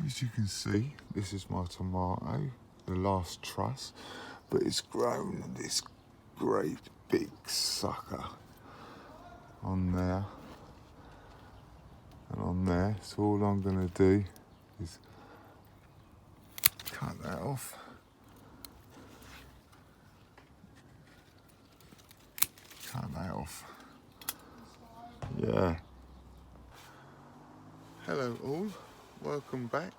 as you can see, this is my tomato, the last truss, but it's grown this great big sucker on there and on there. So all I'm going to do is cut that off. Cut that off. Yeah. Hello all, welcome back.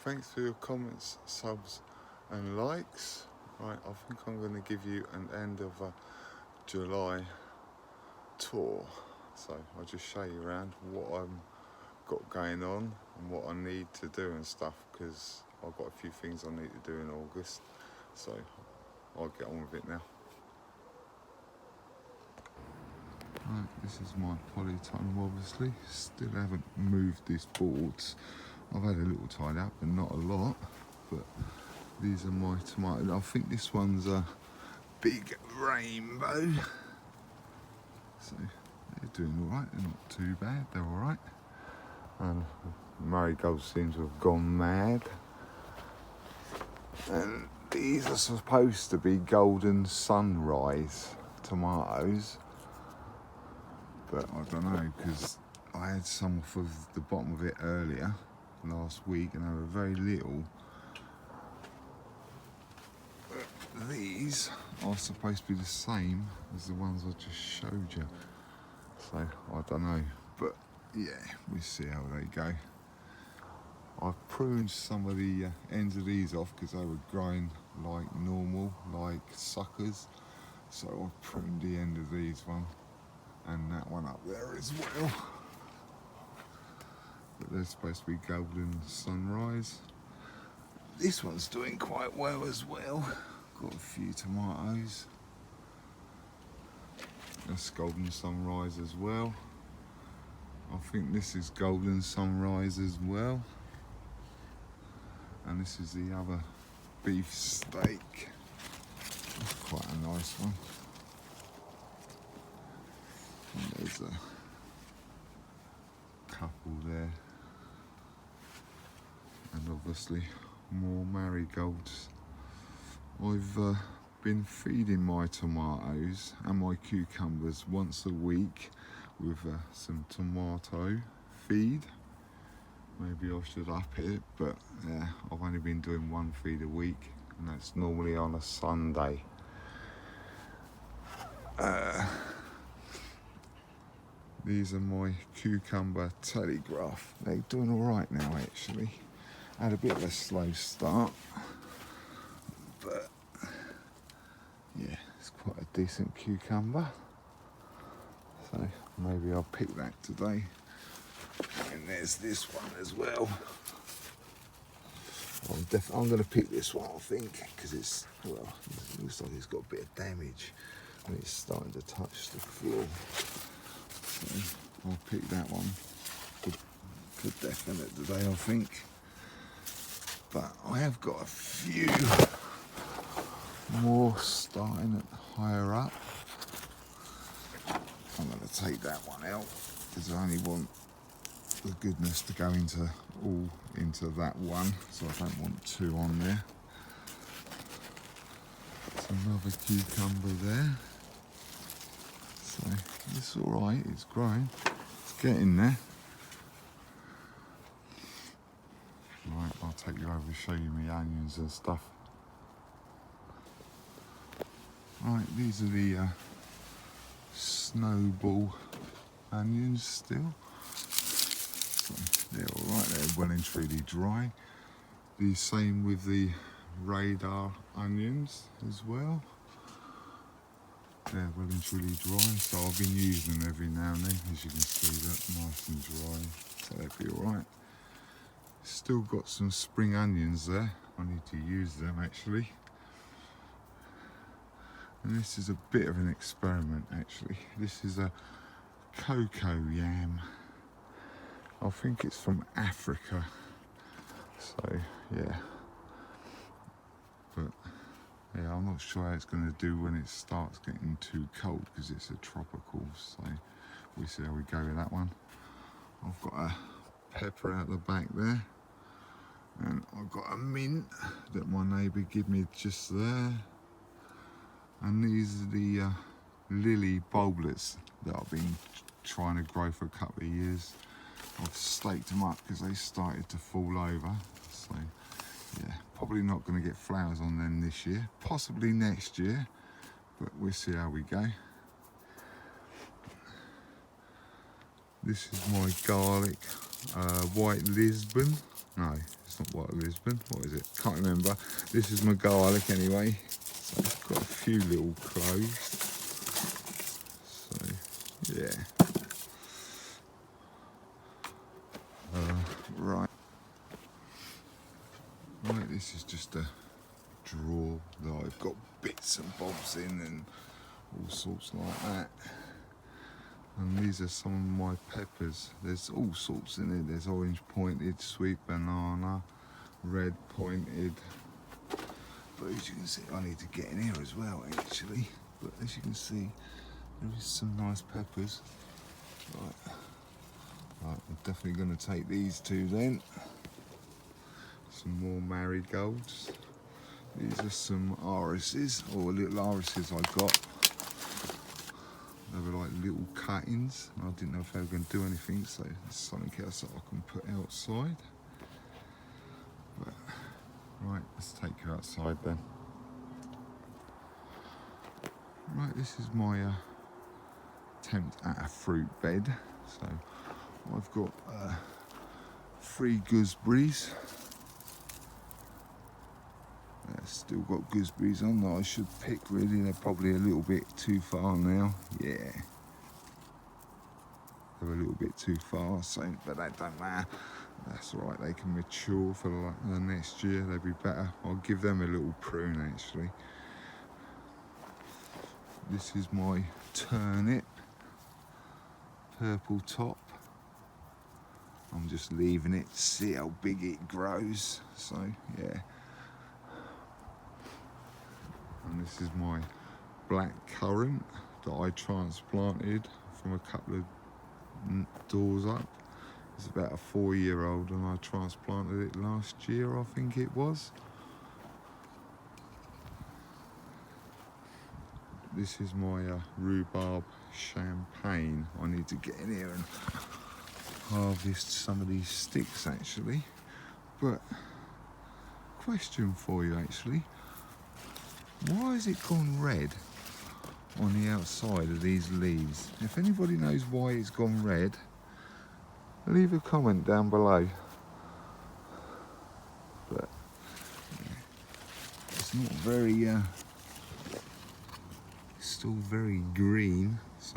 Thanks for your comments, subs and likes. Right, I think I'm going to give you an end of a July tour. So I'll just show you around what I've got going on and what I need to do and stuff, because I've got a few things I need to do in August. So I'll get on with it now. Right, this is my polytunnel, obviously. Still haven't moved these boards. I've had a little tidy up, but not a lot. But these are my tomatoes. I think this one's a big rainbow. So they're doing all right. They're not too bad. They're all right. And marigolds seem to have gone mad. And these are supposed to be golden sunrise tomatoes. But I don't know, because I had some off of the bottom of it earlier last week and they were very little. But these are supposed to be the same as the ones I just showed you. So I don't know, but yeah, we'll see how they go. I've pruned some of the ends of these off because they were growing like normal, like suckers. So I've pruned the end of these one. And that one up there as well. But they're supposed to be golden sunrise. This one's doing quite well as well. Got a few tomatoes. That's golden sunrise as well. I think this is golden sunrise as well. And this is the other beef steak. That's quite a nice one. And there's a couple there, and obviously more marigolds. I've been feeding my tomatoes and my cucumbers once a week with some tomato feed. Maybe I should up it, but yeah, I've only been doing one feed a week, and that's normally on a Sunday. These are my cucumber telegraph. They're doing all right now, actually. Had a bit of a slow start, but yeah, it's quite a decent cucumber. So maybe I'll pick that today. And there's this one as well. I'm going to pick this one, I think, because it looks like it's got a bit of damage and it's starting to touch the floor. So I'll pick that one for definite today, I think. But I have got a few more starting at higher up. I'm going to take that one out because I only want the goodness to go into that one, so I don't want two on there. There's another cucumber there. So it's all right, it's growing, it's getting there. Right, I'll take you over and show you my onions and stuff. Right, these are the snowball onions still. So they're all right, they're well and truly dry. The same with the radar onions as well. They're well and truly dry, so I've been using them every now and then. As you can see, that nice and dry, so they'll be all right. Still got some spring onions there. I need to use them actually. And this is a bit of an experiment actually. This is a cocoa yam. I think it's from Africa. So yeah. But yeah, I'm not sure how it's going to do when it starts getting too cold because it's a tropical. So we'll see how we go with that one. I've got a pepper out the back there. And I've got a mint that my neighbour gave me just there. And these are the lily bulblets that I've been trying to grow for a couple of years. I've staked them up because they started to fall over. So yeah, probably not going to get flowers on them this year, possibly next year, but we'll see how we go. This is my garlic, white Lisbon. No, it's not white Lisbon. What is it? Can't remember. This is my garlic anyway. So it's got a few little cloves. So yeah. Right. Right, this is just a drawer that I've got bits and bobs in and all sorts like that. And these are some of my peppers. There's all sorts in it. There's orange pointed, sweet banana, red pointed. But as you can see, I need to get in here as well actually. But as you can see, there is some nice peppers. Right, I'm definitely going to take these two then. Some more marigolds. These are some irises, or little irises I got. They were like little cuttings. I didn't know if they were going to do anything, so there's something else that I can put outside. But, right, let's take you outside then. Right, this is my attempt at a fruit bed. So I've got 3 gooseberries. Still got gooseberries on that I should pick really. They're probably a little bit too far now. Yeah, they're a little bit too far, so but that don't matter. That's all right, they can mature for the next year. They'll be better. I'll give them a little prune actually. This is my turnip, purple top. I'm just leaving it to see how big it grows. So yeah. And this is my black currant that I transplanted from a couple of doors up. It's about a 4-year-old and I transplanted it last year, I think it was. This is my rhubarb champagne. I need to get in here and harvest some of these sticks actually. But question for you actually. Why has it gone red on the outside of these leaves? If anybody knows why it's gone red, leave a comment down below. But it's not very, it's still very green, so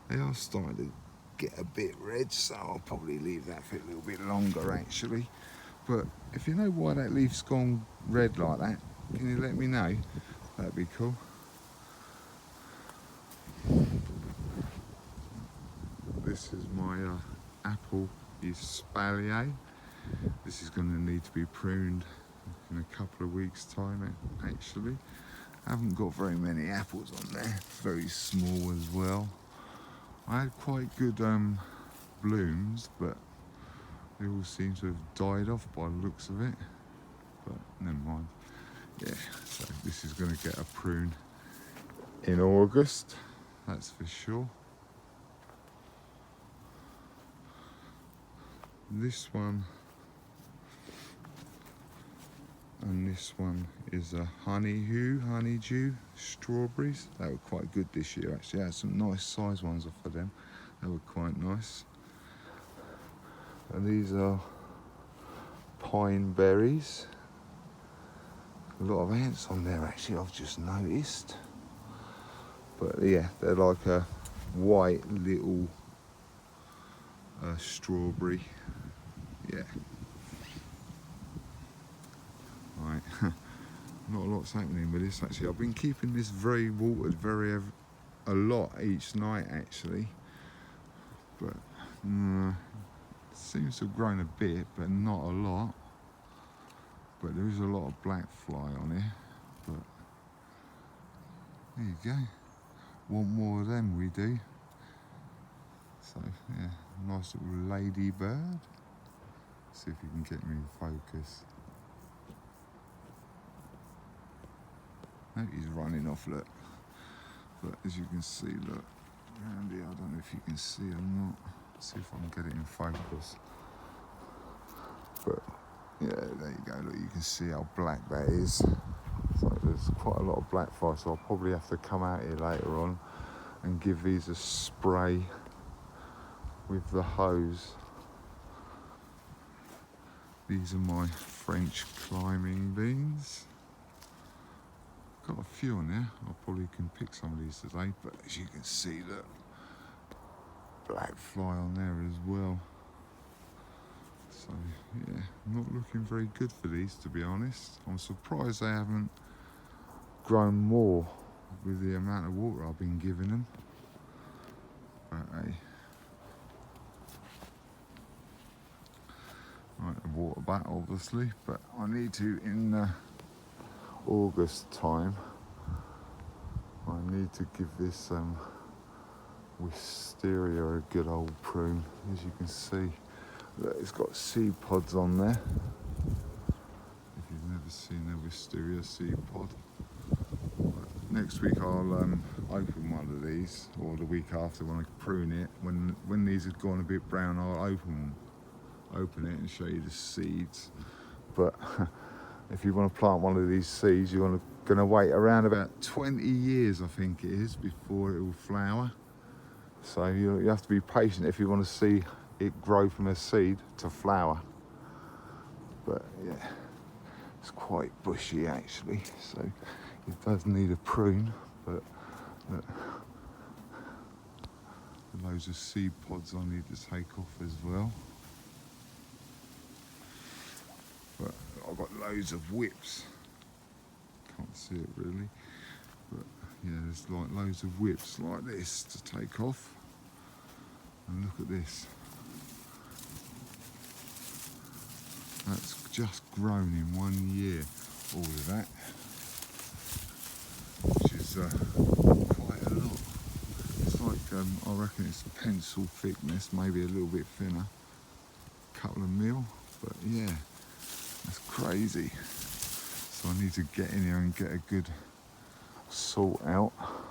they are starting to get a bit red, so I'll probably leave that for a little bit longer actually. But if you know why that leaf's gone red like that, can you let me know? That'd be cool. This is my apple espalier. This is going to need to be pruned in a couple of weeks' time actually. I haven't got very many apples on there, very small as well. I had quite good blooms, but they all seem to have died off by the looks of it. But never mind. Yeah, so this is going to get a prune in August, that's for sure. This one and this one is a honeydew strawberries. They were quite good this year actually. I had some nice size ones off of them. They were quite nice. And these are pine berries. A lot of ants on there actually, I've just noticed. But yeah, they're like a white little strawberry. Yeah. Right. Not a lot's happening with this actually. I've been keeping this very watered a lot each night actually. But it seems to have grown a bit, but not a lot. But there is a lot of black fly on here. But there you go. Want more of them, we do. So yeah, nice little ladybird. See if you can get me in focus. Maybe he's running off, look. But as you can see, look, around here, I don't know if you can see or not. Let's see if I can get it in focus. But yeah, there you go, look, you can see how black that is. So there's quite a lot of black fly, so I'll probably have to come out here later on and give these a spray with the hose. These are my French climbing beans. Got a few on there. I probably can pick some of these today, but as you can see, look, black fly on there as well. So yeah, not looking very good for these, to be honest. I'm surprised they haven't grown more with the amount of water I've been giving them. But hey, right, the water back obviously, but I need to in August time. I need to give this wisteria a good old prune. As you can see, look, it's got seed pods on there. If you've never seen a wisteria seed pod, next week I'll open one of these, or the week after when I prune it. When these have gone a bit brown, I'll open it and show you the seeds. But if you want to plant one of these seeds, you're going to wait around about 20 years, I think it is, before it will flower. So you have to be patient if you want to see it grow from a seed to flower. But yeah, it's quite bushy actually, so it does need a prune. But look, loads of seed pods I need to take off as well. But I've got loads of whips. Can't see it really, but yeah, there's like loads of whips like this to take off. And look at this. That's just grown in 1 year, all of that, which is quite a lot. It's like, I reckon it's a pencil thickness, maybe a little bit thinner, a couple of mil, but yeah, that's crazy. So I need to get in here and get a good sort out. I'll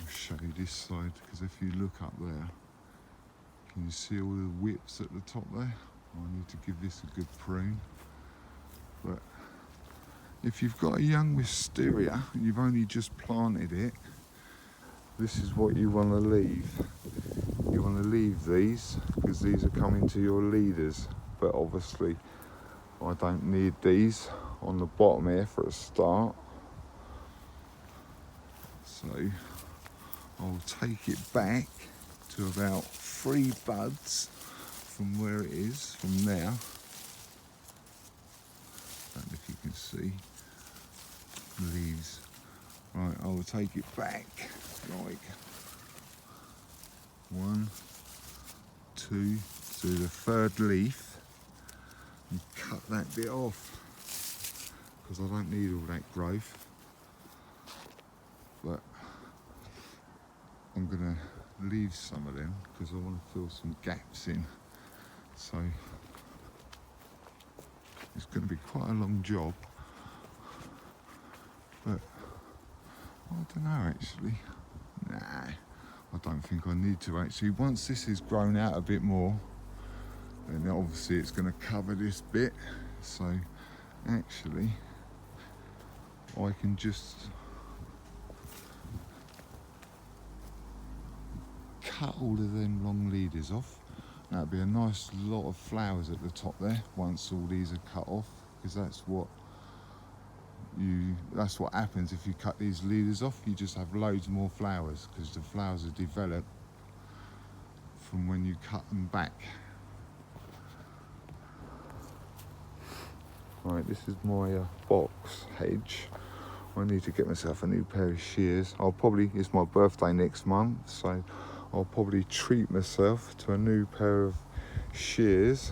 show you this side, because if you look up there, can you see all the whips at the top there? I need to give this a good prune. But if you've got a young wisteria and you've only just planted it, this is what you want to leave. You want to leave these, because these are coming to your leaders. But obviously I don't need these on the bottom here for a start. So I'll take it back to about 3 buds from where it is, from there. Don't know if you can see the leaves. Right, I will take it back like 1, 2 to the 3rd leaf and cut that bit off, because I don't need all that growth. But I'm gonna leave some of them because I want to fill some gaps in. So it's going to be quite a long job, but I don't know actually. Nah, I don't think I need to actually. Once this is grown out a bit more, then obviously it's going to cover this bit. So actually I can just cut all of them long leaders off. That'll be a nice lot of flowers at the top there once all these are cut off, because that's what happens if you cut these leaders off. You just have loads more flowers, because the flowers are developed from when you cut them back. Right, this is my box hedge. I need to get myself a new pair of shears. It's my birthday next month, so I'll probably treat myself to a new pair of shears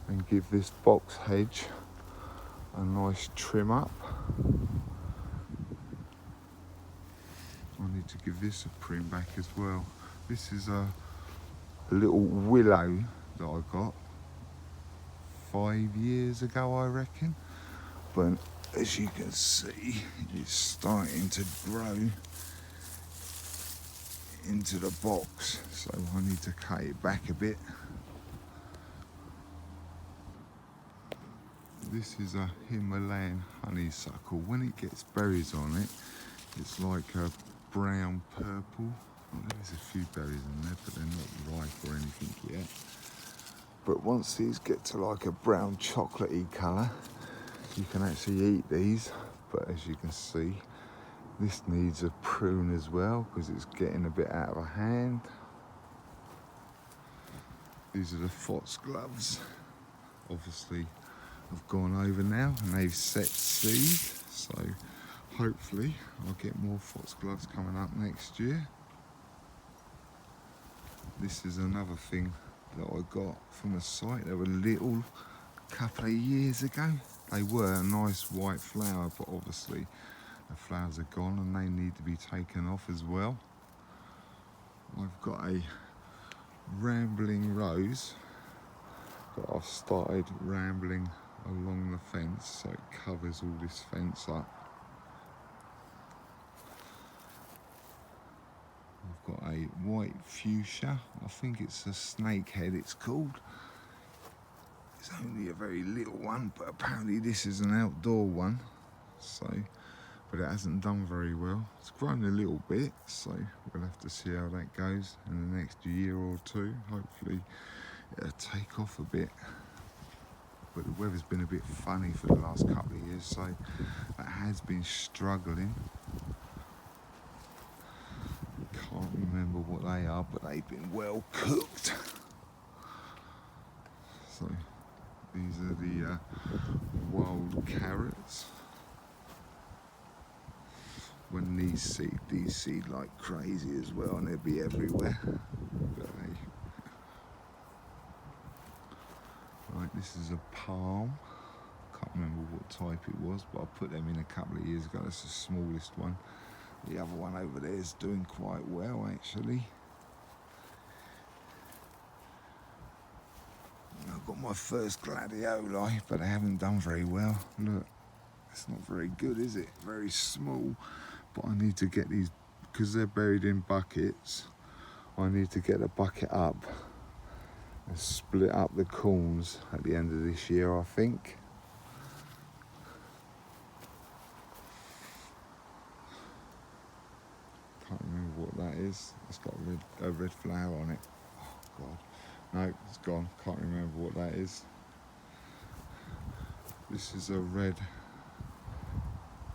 and give this box hedge a nice trim up. I need to give this a prune back as well. This is a little willow that I got 5 years ago, I reckon. But as you can see, it's starting to grow into the box, so I need to cut it back a bit. This is a Himalayan honeysuckle. When it gets berries on it, it's like a brown purple. Well, there's a few berries in there, but they're not ripe or anything yet. But once these get to like a brown chocolatey colour, you can actually eat these. But as you can see, this needs a prune as well because it's getting a bit out of hand. These are the foxgloves. Obviously, I've gone over now and they've set seed. So hopefully I'll get more foxgloves coming up next year. This is another thing that I got from a site. They were little a couple of years ago. They were a nice white flower, but obviously the flowers are gone and they need to be taken off as well. I've got a rambling rose that I've started rambling along the fence, so it covers all this fence up. I've got a white fuchsia. I think it's a snakehead it's called. It's only a very little one, but apparently this is an outdoor one, so but it hasn't done very well. It's grown a little bit, so we'll have to see how that goes in the next year or two. Hopefully it'll take off a bit. But the weather's been a bit funny for the last couple of years, so that has been struggling. Can't remember what they are, but they've been well cooked. So these are the wild carrots. When these seed like crazy as well, and they'll be everywhere. But right, this is a palm. Can't remember what type it was, but I put them in a couple of years ago. That's the smallest one. The other one over there is doing quite well, actually. I've got my first gladioli, but they haven't done very well. Look, it's not very good, is it? Very small. But I need to get these, because they're buried in buckets, I need to get the bucket up and split up the corns at the end of this year, I think. Can't remember what that is. It's got a red flower on it. Oh God, no, it's gone. Can't remember what that is. This is a red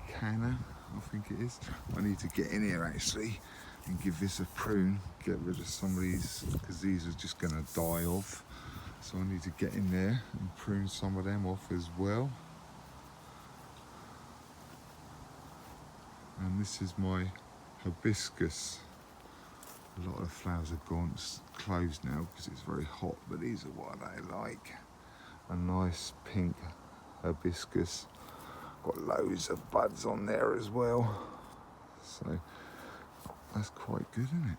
canna, I think it is. I need to get in here actually and give this a prune, get rid of some of these, because these are just going to die off. So I need to get in there and prune some of them off as well. And this is my hibiscus. A lot of the flowers have gone closed now because it's very hot, but these are what I like. A nice pink hibiscus. Got loads of buds on there as well, so that's quite good, isn't it?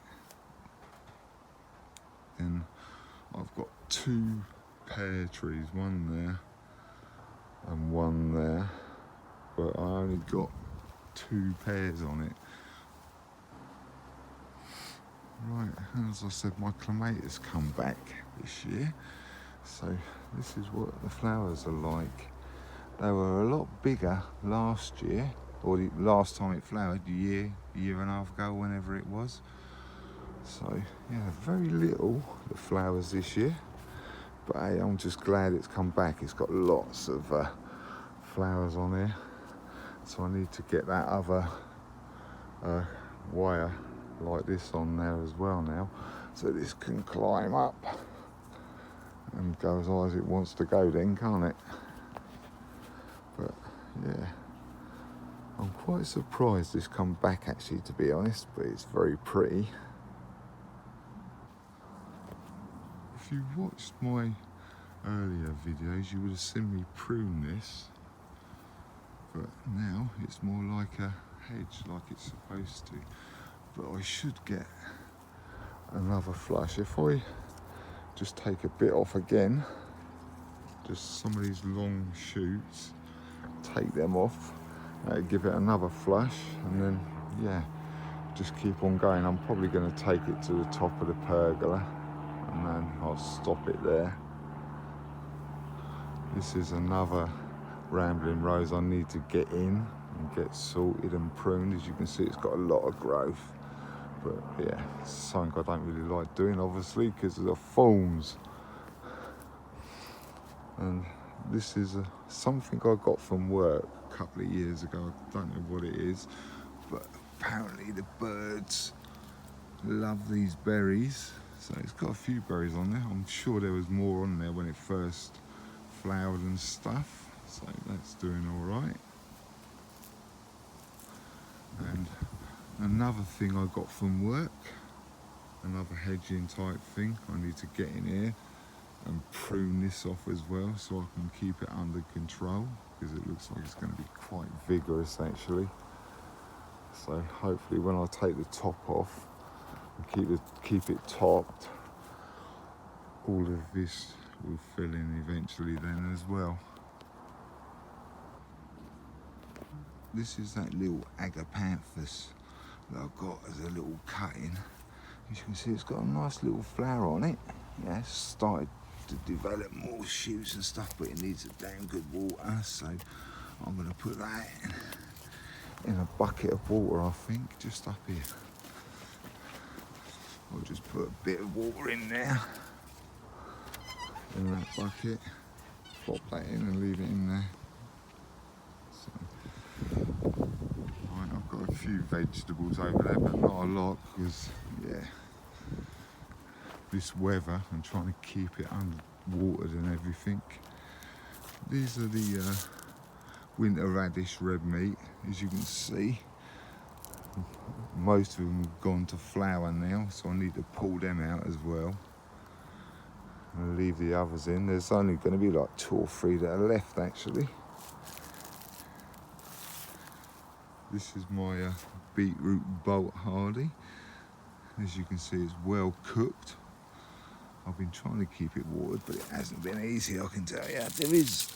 Then I've got 2 pear trees, one there and one there, but I only got 2 pears on it. Right, as I said, my clematis come back this year, so this is what the flowers are like. They were a lot bigger last year, or the last time it flowered, a year and a half ago, whenever it was. So yeah, very little the flowers this year, but hey, I'm just glad it's come back. It's got lots of flowers on here, so I need to get that other wire like this on there as well now, so this can climb up and go as high as it wants to go then, can't it? But yeah, I'm quite surprised this come back actually, to be honest, but it's very pretty. If you watched my earlier videos, you would have seen me prune this, but now it's more like a hedge, like it's supposed to. But I should get another flush. If I just take a bit off again, just some of these long shoots, take them off, give it another flush, and then yeah, just keep on going. I'm probably going to take it to the top of the pergola and then I'll stop it there. This is another rambling rose I need to get in and get sorted and pruned. As you can see, it's got a lot of growth, but yeah, it's something I don't really like doing, obviously, because of the thorns. And this is something I got from work a couple of years ago. I don't know what it is, but apparently the birds love these berries. So it's got a few berries on there. I'm sure there was more on there when it first flowered and stuff. So that's doing all right. And another thing I got from work, another hedging type thing. I need to get in here and prune this off as well so I can keep it under control, because it looks like it's going to be quite vigorous actually. So hopefully when I take the top off and keep it topped, all of this will fill in eventually then as well. This is that little agapanthus that I've got as a little cutting. As you can see, it's got a nice little flower on it. Yeah, it's started to develop more shoots and stuff, but it needs a damn good water, so I'm going to put that in a bucket of water, I think, just up here. I'll just put a bit of water in there, in that bucket, pop that in and leave it in there. So, right, I've got a few vegetables over there, but not a lot, because yeah, this weather, I'm trying to keep it underwatered and everything. These are the winter radish red meat. As you can see, most of them have gone to flower now, so I need to pull them out as well and leave the others in. There's only going to be like 2 or 3 that are left actually. This is my beetroot bolt hardy. As you can see, it's well cooked. I've been trying to keep it watered, but it hasn't been easy, I can tell you. There is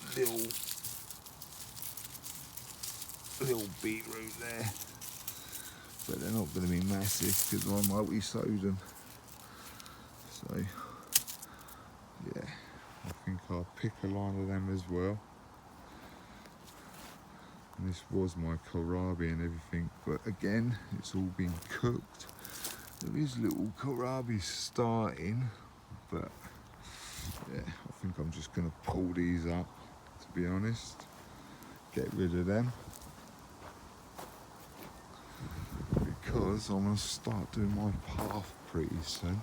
little beetroot there, but they're not going to be massive because I multi-sowed them. So yeah, I think I'll pick a line of them as well. And this was my kohlrabi and everything, but again, it's all been cooked. There is little kohlrabi starting, but yeah, I think I'm just going to pull these up, to be honest, get rid of them, because I'm going to start doing my path pretty soon,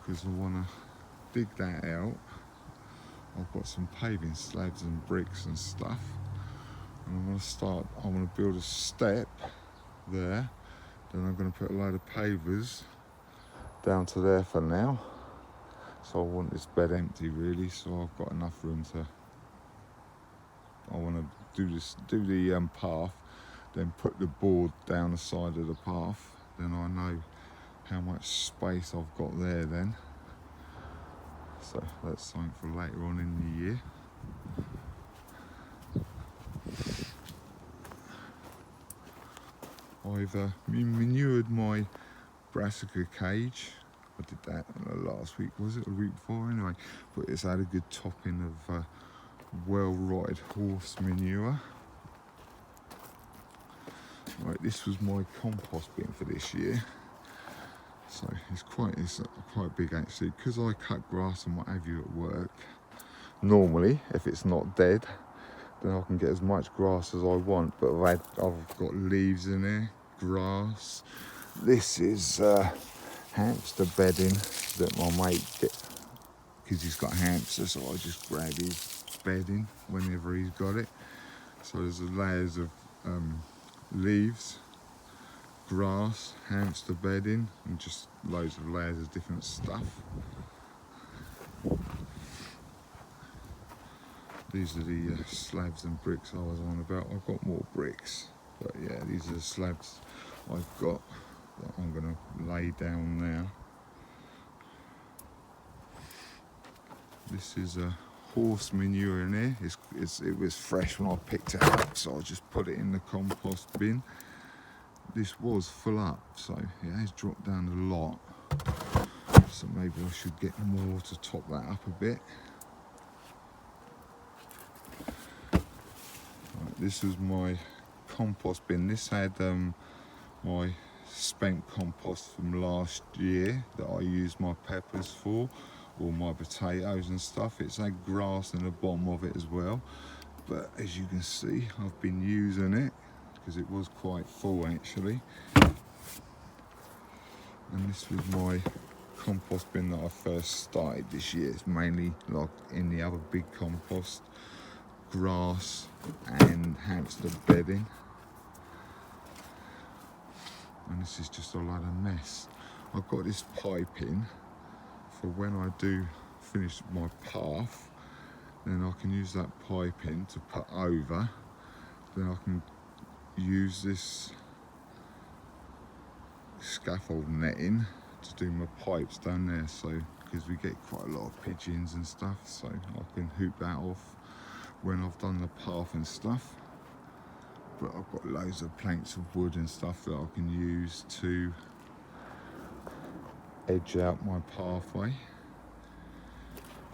because I want to dig that out. I've got some paving slabs and bricks and stuff, and I'm going to build a step there, then I'm going to put a load of pavers down to there for now. So I want this bed empty really, so I've got enough room to, I want to do the path, then put the board down the side of the path, then I know how much space I've got there then. So that's something for later on in the year. I've manured my brassica cage. I did that last week, was it? A week before anyway. But it's had a good topping of well-rotted horse manure. Right, this was my compost bin for this year. So it's quite big actually, because I cut grass and what have you at work. Normally, if it's not dead, then I can get as much grass as I want. But I've got leaves in there, grass. This is hamster bedding that my mate gets, because he's got hamsters, so I just grab his bedding whenever he's got it. So there's layers of leaves, grass, hamster bedding, and just loads of layers of different stuff. These are the slabs and bricks I was on about. I've got more bricks, but yeah, these are the slabs I've got that I'm going to lay down now. This is a horse manure in here. It was fresh when I picked it up, so I just put it in the compost bin. This was full up, so it has dropped down a lot. So maybe I should get more to top that up a bit. Right, this was my compost bin. This had my spent compost from last year that I used my peppers for, or my potatoes and stuff. It's had grass in the bottom of it as well, but as you can see, I've been using it because it was quite full actually. And this was my compost bin that I first started this year. It's mainly like in the other big compost, grass and hamster bedding. And this is just a lot of mess. I've got this pipe in for when I do finish my path, then I can use that pipe in to put over. Then I can use this scaffold netting to do my pipes down there, so because we get quite a lot of pigeons and stuff, so I can hoop that off when I've done the path and stuff. But I've got loads of planks of wood and stuff that I can use to edge out my pathway.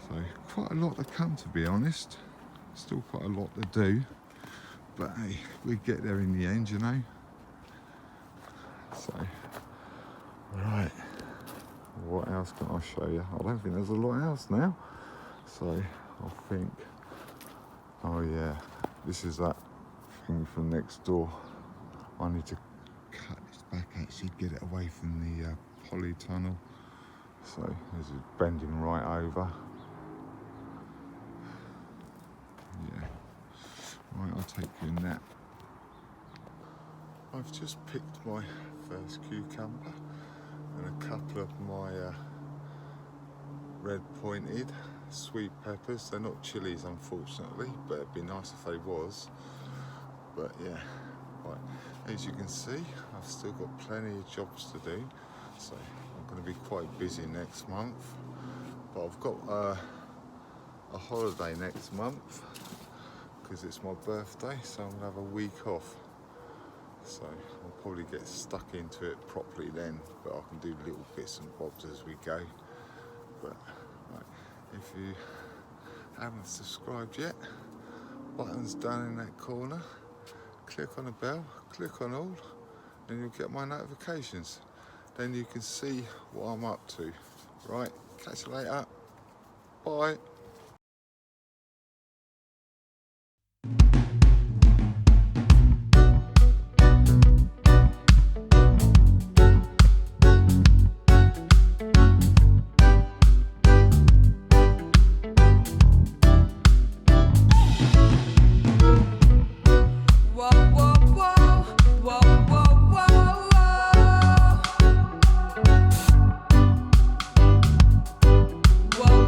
So quite a lot to come, to be honest. Still quite a lot to do, but hey, we get there in the end, you know. So, right, what else can I show you? I don't think there's a lot else now. So I think, oh yeah, this is that thing from next door. I need to cut this back actually, get it away from the polytunnel. So this is bending right over. Yeah, right, I'll take you in that. I've just picked my first cucumber and a couple of my red pointed sweet peppers. They're not chilies unfortunately, but it'd be nice if they was. But yeah, right, as you can see, I've still got plenty of jobs to do, so I'm going to be quite busy next month. But I've got a holiday next month because it's my birthday, so I'm going to have a week off. So I'll probably get stuck into it properly then, but I can do little bits and bobs as we go. But right, if you haven't subscribed yet, button's down in that corner. Click on the bell, click on all, and you'll get my notifications. Then you can see what I'm up to. Right, catch you later. Bye.